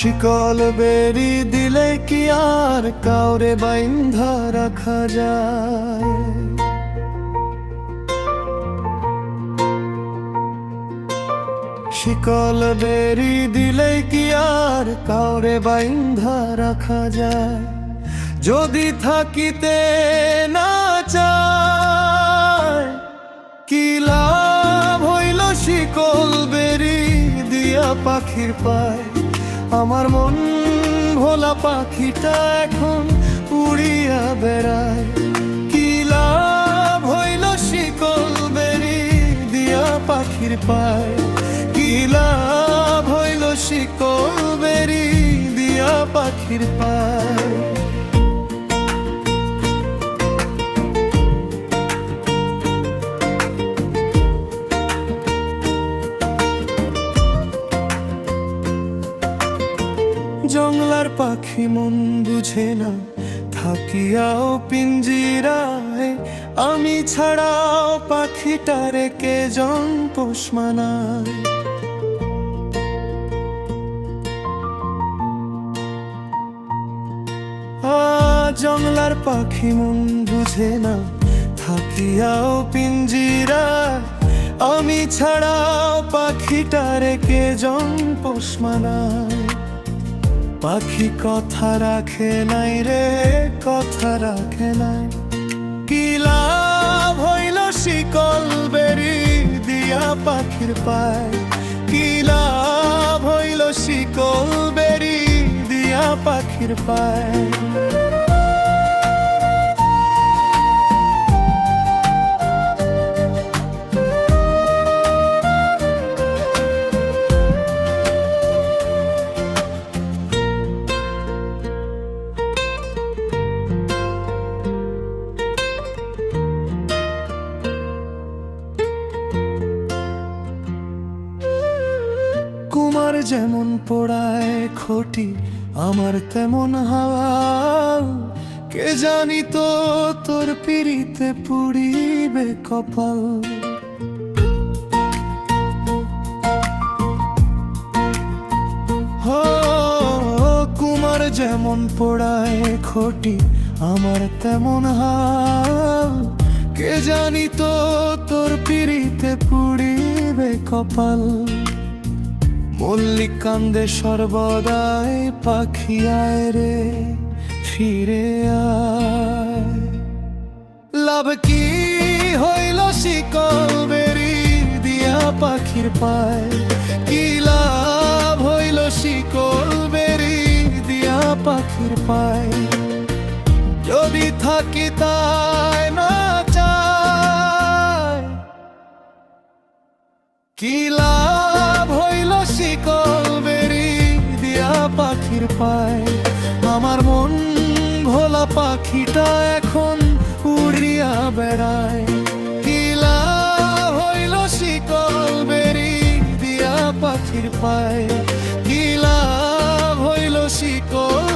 শিকল বেরি দিলে কি আর কাউরে বাইন্ধা রাখা যায়? শিকল বেরি দিলে কি আর কাউরে বাইন্ধা রাখা যায়? যদি থাকিতে না চায় কি লাভ হইল শিকল বেরি দিয়া পাখির পায়? আমার মন ভোলা পাখিটা এখন উড়িয়া বেড়ায়। কি লাভ হইল শিকল বেরি দিয়া পাখির পায়? কি লাভ হইল শিকল বেরি দিয়া পাখির পায়? জংলার পাখি মন বুঝে না, থাকিয়াও পিঞ্জিরায়। আমি ছাড়াও পাখিটারে কে জন পোষ মানায়? জংলার পাখি মন বুঝে না, থাকিয়াও পিঞ্জিরায়। আমি ছাড়াও পাখিটারে কে জন পোষ মানায়? পাখি কথা রাখে নাই রে, কথা রাখে নাই। কি লাভ হইল শিকল বেরি দিয়া পাখির পায়? কি লাভ হইল শিকল বেরি দিয়া পাখির পায়? কুমার যেমন পোড়ায় খটি, আমার তেমন হাওয়া। কে জানি তো তোর পিড়িতে পুড়িবে কপাল। হো কুমার যেমন পোড়ায় খটি, আমার তেমন হাওয়া। কে জানি তো তোর পিড়িতে পুড়িবে কপাল। মল্লিক কান্দে সর্বদাই, পাখি আয় রে ফিরে আয়। লাভ কি হইল শিকল বেরি দিয়া পাখির পায়? কি লাভ হইল শিকল বেরি দিয়া পাখির পায়? যদি থাকি তাই না চায় কি লাভ হইল শিকল বেরি দিয়া পাখির পায়? আমার মন ভোলা পাখিটা এখন উড়িয়া বেড়ায়। কি লাভ হইল শিকল বেরি দিয়া পাখির পায়? কি লাভ হইল শিকল